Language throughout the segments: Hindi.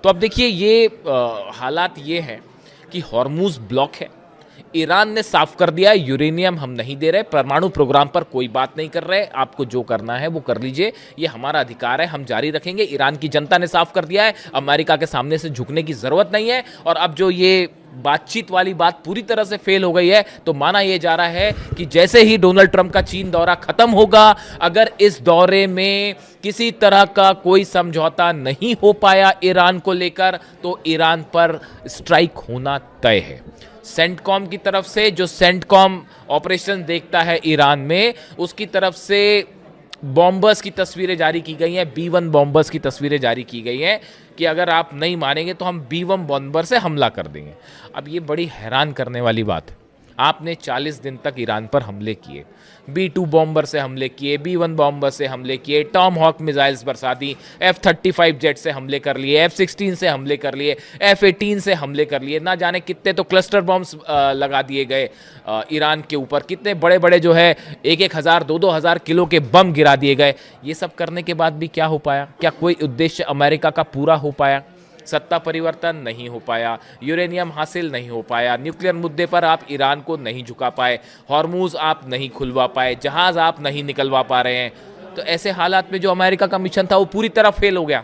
तो अब देखिए ये हालात ये हैं कि हॉर्मूज ब्लॉक है। ईरान ने साफ कर दिया है यूरेनियम हम नहीं दे रहे, परमाणु प्रोग्राम पर कोई बात नहीं कर रहे, आपको जो करना है वो कर लीजिए, ये हमारा अधिकार है, हम जारी रखेंगे। ईरान की जनता ने साफ कर दिया है अमेरिका के सामने से झुकने की जरूरत नहीं है। और अब जो ये बातचीत वाली बात पूरी तरह से फेल हो गई है, तो माना यह जा रहा है कि जैसे ही डोनाल्ड ट्रंप का चीन दौरा खत्म होगा, अगर इस दौरे में किसी तरह का कोई समझौता नहीं हो पाया ईरान को लेकर, तो ईरान पर स्ट्राइक होना तय है। सेंटकॉम की तरफ से, जो सेंटकॉम ऑपरेशन देखता है ईरान में, उसकी तरफ से बॉम्बर्स की तस्वीरें जारी की गई हैं, B-1 बॉम्बर्स की तस्वीरें जारी की गई हैं कि अगर आप नहीं मानेंगे तो हम B-1 बॉम्बर से हमला कर देंगे। अब ये बड़ी हैरान करने वाली बात है, आपने 40 दिन तक ईरान पर हमले किए, B-2 बॉम्बर से हमले किए, B-1 बॉम्बर से हमले किए, टॉम हॉक मिसाइल्स बरसा दी, F-35 जेट से हमले कर लिए, F-16 से हमले कर लिए, F-18 से हमले कर लिए, ना जाने कितने तो क्लस्टर बॉम्ब्स लगा दिए गए ईरान के ऊपर, कितने बड़े बड़े जो है 1-1 हज़ार 2-2 हज़ार किलो के बम गिरा दिए गए। ये सब करने के बाद भी क्या हो पाया? क्या कोई उद्देश्य अमेरिका का पूरा हो पाया? सत्ता परिवर्तन नहीं हो पाया, यूरेनियम हासिल नहीं हो पाया, न्यूक्लियर मुद्दे पर आप ईरान को नहीं झुका पाए, हॉर्मूज आप नहीं खुलवा पाए, जहाज आप नहीं निकलवा पा रहे हैं। तो ऐसे हालात में जो अमेरिका का मिशन था वो पूरी तरह फेल हो गया।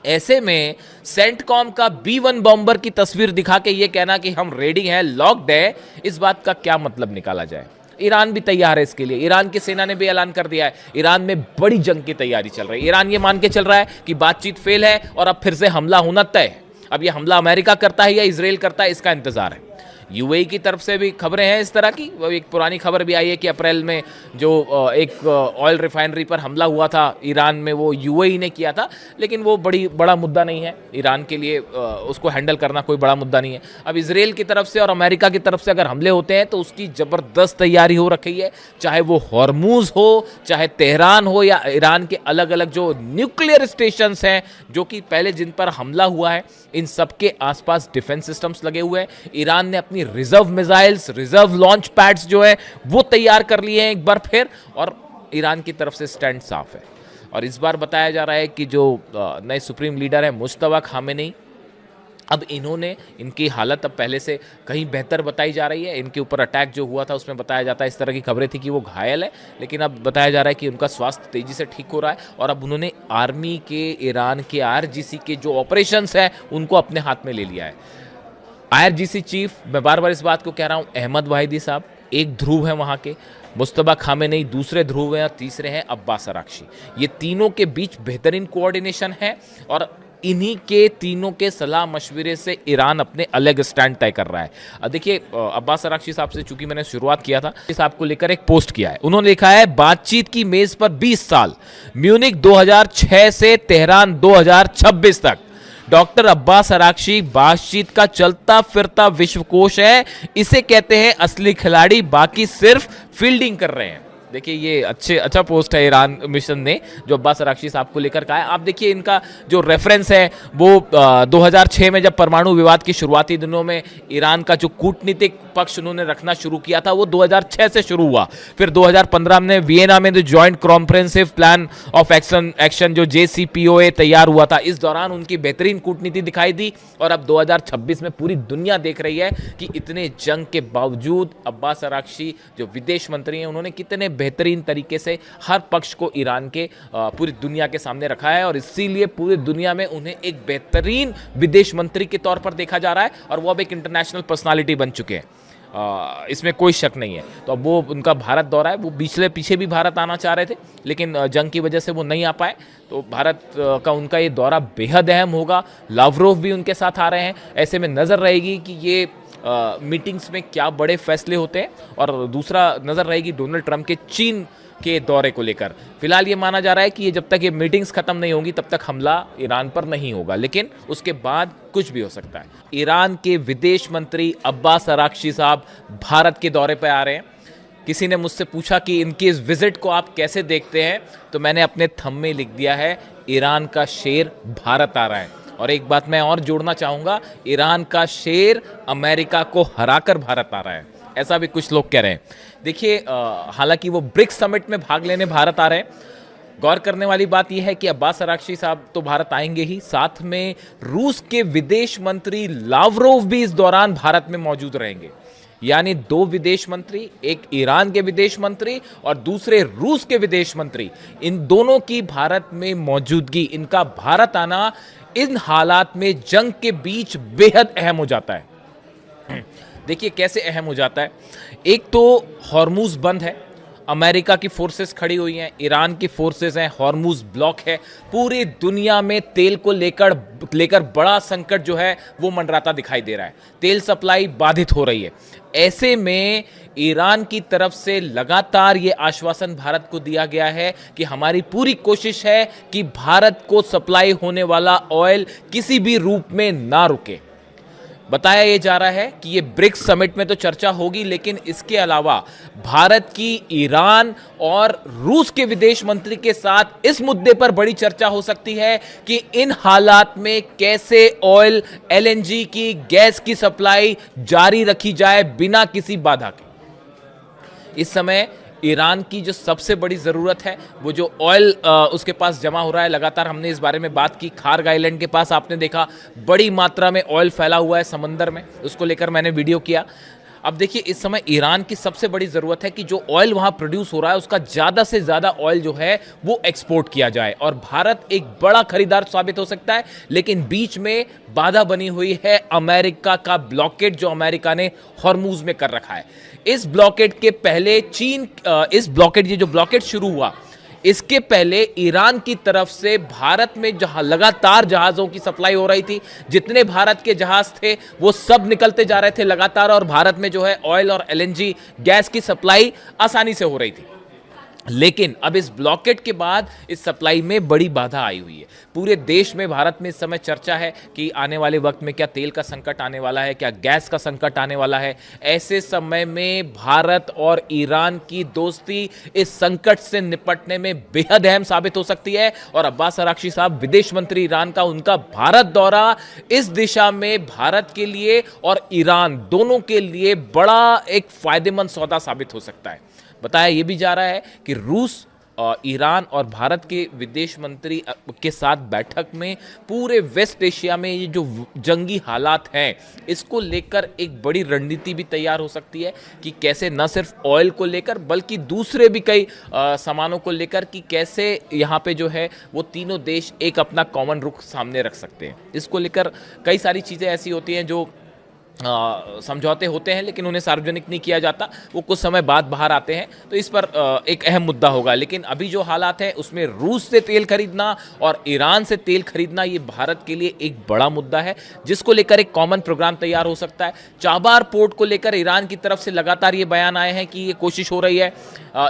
ऐसे में सेंटकॉम का B-1 बॉम्बर की तस्वीर दिखा के ये कहना कि हम रेडी हैं, लॉक्ड है, इस बात का क्या मतलब निकाला जाए? ईरान भी तैयार है इसके लिए, ईरान की सेना ने भी ऐलान कर दिया है, ईरान में बड़ी जंग की तैयारी चल रही है। ईरान ये मान के चल रहा है कि बातचीत फेल है और अब फिर से हमला होना तय है। अब ये हमला अमेरिका करता है या इजराइल करता है, इसका इंतजार है। यूएई की तरफ से भी खबरें हैं इस तरह की, एक पुरानी खबर भी आई है कि अप्रैल में जो एक ऑयल रिफाइनरी पर हमला हुआ था ईरान में, वो यूएई ने किया था, लेकिन वो बड़ा मुद्दा नहीं है ईरान के लिए, उसको हैंडल करना कोई बड़ा मुद्दा नहीं है। अब इजराइल की तरफ से और अमेरिका की तरफ से अगर हमले होते हैं तो उसकी ज़बरदस्त तैयारी हो रखी है, चाहे वो हॉर्मूज हो, चाहे तेहरान हो, या ईरान के अलग अलग जो न्यूक्लियर स्टेशंस हैं जो कि पहले जिन पर हमला हुआ है, इन सब के आसपास डिफेंस सिस्टम्स लगे हुए हैं। ईरान ने अपनी reserve missiles, reserve launch pads जो है वो तैयार कर लिए हैं एक बार फिर, और ईरान की तरफ से स्टैंड साफ है। और इस बार बताया जा रहा है कि जो नए सुप्रीम लीडर है मुश्तबा खामेनी, अब इन्होंने, इनकी हालत अब पहले से कहीं बेहतर बताई जा रही है। इनके ऊपर अटैक जो हुआ था उसमें बताया जाता है, इस तरह की खबरें थी कि वो घायल है, लेकिन अब बताया जा रहा है कि उनका स्वास्थ्य तेजी से ठीक हो रहा है और अब उन्होंने आर्मी के, ईरान के IRGC के जो ऑपरेशंस हैं उनको अपने हाथ में ले लिया है। IRGC चीफ, मैं बार बार इस बात को कह रहा हूँ, अहमद वाहिदी साहब एक ध्रुव है वहाँ के, मुश्तबा खामेनी दूसरे ध्रुव हैं और तीसरे हैं अब्बास अराक्ची। ये तीनों के बीच बेहतरीन कोऑर्डिनेशन है और इन्हीं के तीनों के सलाह मशवरे से ईरान अपने अलग स्टैंड तय कर रहा है। अब देखिए अब्बास अराक्ची साहब से चूंकि मैंने शुरुआत किया था, इस आपको लेकर एक पोस्ट किया है। उन्होंने लिखा है, बातचीत की मेज पर 20 साल, म्यूनिक 2006 से तेहरान 2026 तक। डॉक्टर अब्बास अराक्ची बातचीत का चलता फिरता विश्वकोश है, इसे कहते हैं असली खिलाड़ी, बाकी सिर्फ फील्डिंग कर रहे हैं। देखिए ये अच्छा पोस्ट है ईरान मिशन ने जो अब्बास अराक्ची साहब को लेकर कहा है। आप देखिए इनका जो रेफरेंस है वो 2006 में जब परमाणु विवाद की शुरुआती दिनों में ईरान का जो कूटनीतिक पक्ष उन्होंने रखना शुरू किया था वो 2006 से शुरू हुआ। फिर 2015 में वियना में जो joint comprehensive plan of action जो JCPOA तैयार हुआ था, इस दौरान उनकी बेहतरीन कूटनीति दिखाई दी। और अब 2026 में पूरी दुनिया देख रही है कि इतने जंग के बावजूद अब्बास अराक्ची जो विदेश मंत्री हैं, उन्होंने कितने बेहतरीन तरीके से हर पक्ष को ईरान के पूरी दुनिया के सामने रखा है और इसीलिए पूरी दुनिया में उन्हें एक बेहतरीन विदेश मंत्री के तौर पर देखा जा रहा है और वो अब एक इंटरनेशनल पर्सनालिटी बन चुके हैं, इसमें कोई शक नहीं है। तो अब वो उनका भारत दौरा है, वो पीछे भी भारत आना चाह रहे थे लेकिन जंग की वजह से वो नहीं आ पाए, तो भारत का उनका ये दौरा बेहद अहम होगा। लावरोव भी उनके साथ आ रहे हैं, ऐसे में नज़र रहेगी कि ये मीटिंग्स में क्या बड़े फैसले होते हैं। और दूसरा नज़र रहेगी डोनाल्ड ट्रंप के चीन के दौरे को लेकर। फिलहाल ये माना जा रहा है कि ये जब तक ये मीटिंग्स खत्म नहीं होंगी तब तक हमला ईरान पर नहीं होगा, लेकिन उसके बाद कुछ भी हो सकता है। ईरान के विदेश मंत्री अब्बास अराक्ची साहब भारत के दौरे पर आ रहे हैं। किसी ने मुझसे पूछा कि इनकी इस विजिट को आप कैसे देखते हैं, तो मैंने अपने थंब में लिख दिया है, ईरान का शेर भारत आ रहा है। और एक बात मैं और जोड़ना चाहूँगा, ईरान का शेर अमेरिका को हराकर भारत आ रहा है, ऐसा भी कुछ लोग कह रहे हैं। देखिए हालांकि वो ब्रिक्स समिट में भाग लेने भारत आ रहे हैं, गौर करने वाली बात यह है कि अब्बास अराक्ची साहब तो भारत आएंगे ही, साथ में रूस के विदेश मंत्री लावरोव भी इस दौरान भारत में मौजूद रहेंगे। यानी दो विदेश मंत्री, एक ईरान के विदेश मंत्री और दूसरे रूस के विदेश मंत्री, इन दोनों की भारत में मौजूदगी, इनका भारत आना इन हालात में जंग के बीच बेहद अहम हो जाता है। देखिए कैसे अहम हो जाता है। एक तो हॉर्मूज बंद है, अमेरिका की फोर्सेस खड़ी हुई हैं, ईरान की फोर्सेस हैं, हॉर्मूज ब्लॉक है, पूरी दुनिया में तेल को लेकर बड़ा संकट जो है वो मंडराता दिखाई दे रहा है, तेल सप्लाई बाधित हो रही है। ऐसे में ईरान की तरफ से लगातार ये आश्वासन भारत को दिया गया है कि हमारी पूरी कोशिश है कि भारत को सप्लाई होने वाला ऑयल किसी भी रूप में ना रुके। बताया यह जा रहा है कि ये ब्रिक्स समिट में तो चर्चा होगी, लेकिन इसके अलावा भारत की ईरान और रूस के विदेश मंत्री के साथ इस मुद्दे पर बड़ी चर्चा हो सकती है कि इन हालात में कैसे ऑयल, एलएनजी की, गैस की सप्लाई जारी रखी जाए बिना किसी बाधा के। इस समय ईरान की जो सबसे बड़ी ज़रूरत है वो जो ऑयल उसके पास जमा हो रहा है, लगातार हमने इस बारे में बात की। खार्ग आइलैंड के पास आपने देखा बड़ी मात्रा में ऑयल फैला हुआ है समंदर में, उसको लेकर मैंने वीडियो किया। अब देखिए इस समय ईरान की सबसे बड़ी ज़रूरत है कि जो ऑयल वहाँ प्रोड्यूस हो रहा है उसका ज़्यादा से ज़्यादा ऑयल जो है वो एक्सपोर्ट किया जाए, और भारत एक बड़ा खरीदार साबित हो सकता है। लेकिन बीच में बाधा बनी हुई है अमेरिका का ब्लॉकेड, जो अमेरिका ने हॉर्मूज में कर रखा है। इस ब्लॉकेड के पहले चीन, ये जो ब्लॉकेड शुरू हुआ इसके पहले ईरान की तरफ से भारत में जहां लगातार जहाज़ों की सप्लाई हो रही थी, जितने भारत के जहाज़ थे वो सब निकलते जा रहे थे लगातार, और भारत में जो है ऑयल और एलएनजी गैस की सप्लाई आसानी से हो रही थी। लेकिन अब इस ब्लॉकेट के बाद इस सप्लाई में बड़ी बाधा आई हुई है। पूरे देश में भारत में इस समय चर्चा है कि आने वाले वक्त में क्या तेल का संकट आने वाला है, क्या गैस का संकट आने वाला है। ऐसे समय में भारत और ईरान की दोस्ती इस संकट से निपटने में बेहद अहम साबित हो सकती है। और अब्बास अराक्ची साहब विदेश मंत्री ईरान का, उनका भारत दौरा इस दिशा में भारत के लिए और ईरान दोनों के लिए बड़ा एक फायदेमंद सौदा साबित हो सकता है। बताया यह भी जा रहा है कि रूस, ईरान और भारत के विदेश मंत्री के साथ बैठक में पूरे वेस्ट एशिया में ये जो जंगी हालात हैं इसको लेकर एक बड़ी रणनीति भी तैयार हो सकती है कि कैसे न सिर्फ ऑयल को लेकर बल्कि दूसरे भी कई सामानों को लेकर कि कैसे यहाँ पे जो है वो तीनों देश एक अपना कॉमन रुख सामने रख सकते हैं। इसको लेकर कई सारी चीज़ें ऐसी होती हैं जो समझौते होते हैं लेकिन उन्हें सार्वजनिक नहीं किया जाता, वो कुछ समय बाद बाहर आते हैं, तो इस पर एक अहम मुद्दा होगा। लेकिन अभी जो हालात है उसमें रूस से तेल खरीदना और ईरान से तेल खरीदना ये भारत के लिए एक बड़ा मुद्दा है, जिसको लेकर एक कॉमन प्रोग्राम तैयार हो सकता है। चाबार पोर्ट को लेकर ईरान की तरफ से लगातार ये बयान आए हैं कि ये कोशिश हो रही है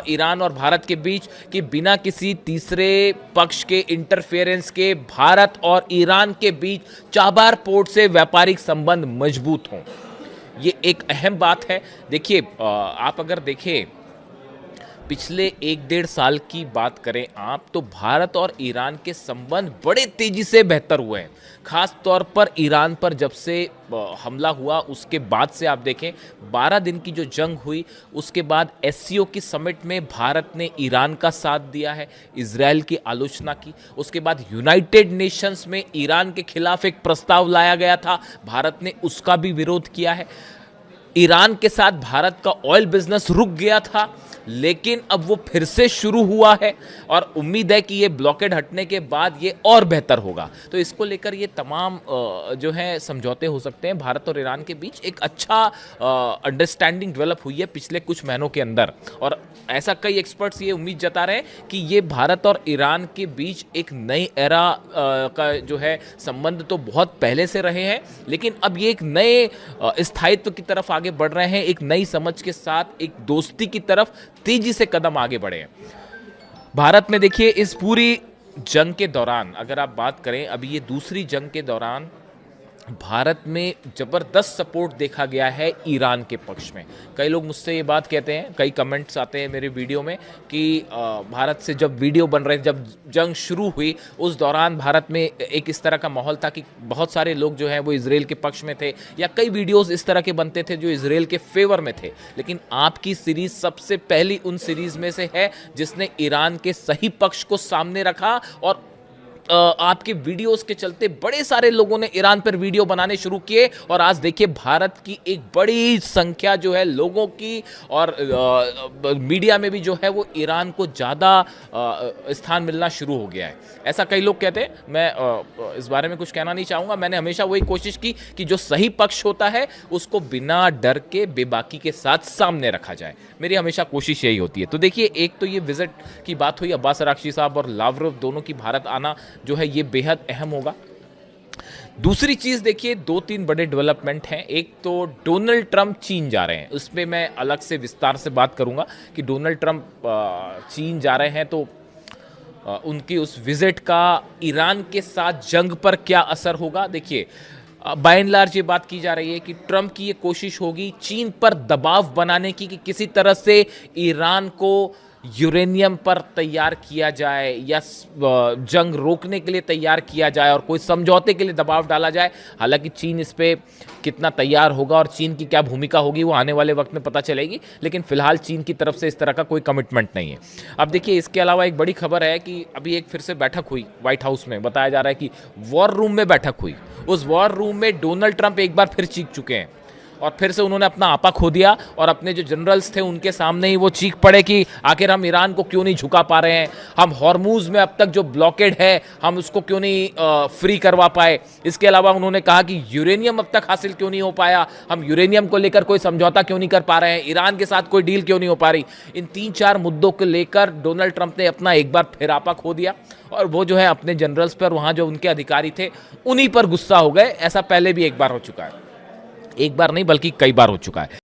ईरान और भारत के बीच कि बिना किसी तीसरे पक्ष के इंटरफेरेंस के भारत और ईरान के बीच चाबार पोर्ट से व्यापारिक संबंध मजबूत हों। ये एक अहम बात है। देखिए आप अगर देखें पिछले 1-1.5 साल की बात करें आप, तो भारत और ईरान के संबंध बड़े तेजी से बेहतर हुए हैं। खास तौर पर ईरान पर जब से हमला हुआ उसके बाद से आप देखें 12 दिन की जो जंग हुई उसके बाद एससीओ की समिट में भारत ने ईरान का साथ दिया है, इजराइल की आलोचना की। उसके बाद यूनाइटेड नेशंस में ईरान के खिलाफ एक प्रस्ताव लाया गया था, भारत ने उसका भी विरोध किया है। ईरान के साथ भारत का ऑयल बिजनेस रुक गया था लेकिन अब वो फिर से शुरू हुआ है और उम्मीद है कि ये ब्लॉकेड हटने के बाद ये और बेहतर होगा। तो इसको लेकर ये तमाम जो है समझौते हो सकते हैं। भारत और ईरान के बीच एक अच्छा अंडरस्टैंडिंग डेवलप हुई है पिछले कुछ महीनों के अंदर, और ऐसा कई एक्सपर्ट्स ये उम्मीद जता रहे हैं कि ये भारत और ईरान के बीच एक नई एरा का जो है संबंध तो बहुत पहले से रहे हैं, लेकिन अब ये एक नए स्थायित्व की तरफ आगे बढ़ रहे हैं, एक नई समझ के साथ एक दोस्ती की तरफ तेजी से कदम आगे बढ़े हैं। भारत में देखिए इस पूरी जंग के दौरान अगर आप बात करें, अभी ये दूसरी जंग के दौरान भारत में ज़बरदस्त सपोर्ट देखा गया है ईरान के पक्ष में। कई लोग मुझसे ये बात कहते हैं, कई कमेंट्स आते हैं मेरे वीडियो में कि भारत से जब वीडियो बन रहे, जब जंग शुरू हुई उस दौरान भारत में एक इस तरह का माहौल था कि बहुत सारे लोग जो हैं वो इजराइल के पक्ष में थे, या कई वीडियोस इस तरह के बनते थे जो इजराइल के फेवर में थे। लेकिन आपकी सीरीज सबसे पहली उन सीरीज में से है जिसने ईरान के सही पक्ष को सामने रखा, और आपके वीडियोस के चलते बड़े सारे लोगों ने ईरान पर वीडियो बनाने शुरू किए, और आज देखिए भारत की एक बड़ी संख्या जो है लोगों की और मीडिया में भी जो है वो ईरान को ज़्यादा स्थान मिलना शुरू हो गया है। ऐसा कई लोग कहते हैं, मैं इस बारे में कुछ कहना नहीं चाहूँगा। मैंने हमेशा वही कोशिश की कि जो सही पक्ष होता है उसको बिना डर के बेबाकी के साथ सामने रखा जाए। मेरी हमेशा कोशिश यही होती है। तो देखिए, एक तो ये विजिट की बात हुई, अब्बास अरागची साहब और लावरोव दोनों की भारत आना जो है ये बेहद अहम होगा। दूसरी चीज देखिए, 2-3 बड़े डेवलपमेंट हैं। एक तो डोनाल्ड ट्रंप चीन जा रहे हैं, उस पर मैं अलग से विस्तार से बात करूंगा कि डोनाल्ड ट्रंप चीन जा रहे हैं तो उनकी उस विजिट का ईरान के साथ जंग पर क्या असर होगा। देखिए, बाय एंड लार्ज ये बात की जा रही है कि ट्रंप की ये कोशिश होगी चीन पर दबाव बनाने की कि किसी तरह से ईरान को यूरेनियम पर तैयार किया जाए या जंग रोकने के लिए तैयार किया जाए और कोई समझौते के लिए दबाव डाला जाए। हालांकि चीन इस पे कितना तैयार होगा और चीन की क्या भूमिका होगी वो आने वाले वक्त में पता चलेगी, लेकिन फिलहाल चीन की तरफ से इस तरह का कोई कमिटमेंट नहीं है। अब देखिए, इसके अलावा एक बड़ी खबर है कि अभी एक फिर से बैठक हुई व्हाइट हाउस में। बताया जा रहा है कि वॉर रूम में बैठक हुई। उस वॉर रूम में डोनाल्ड ट्रंप एक बार फिर चीख चुके हैं और फिर से उन्होंने अपना आपा खो दिया, और अपने जो जनरल्स थे उनके सामने ही वो चीख पड़े कि आखिर हम ईरान को क्यों नहीं झुका पा रहे हैं, हम हॉर्मूज में अब तक जो ब्लॉकेड है हम उसको क्यों नहीं फ्री करवा पाए। इसके अलावा उन्होंने कहा कि यूरेनियम अब तक हासिल क्यों नहीं हो पाया, हम यूरेनियम को लेकर कोई समझौता क्यों नहीं कर पा रहे हैं, ईरान के साथ कोई डील क्यों नहीं हो पा रही। इन 3-4 मुद्दों को लेकर डोनाल्ड ट्रंप ने अपना एक बार फिर आपा खो दिया, और वो जो है अपने जनरल्स पर, वहां जो उनके अधिकारी थे उन्हीं पर गुस्सा हो गए। ऐसा पहले भी एक बार हो चुका है, एक बार नहीं बल्कि कई बार हो चुका है।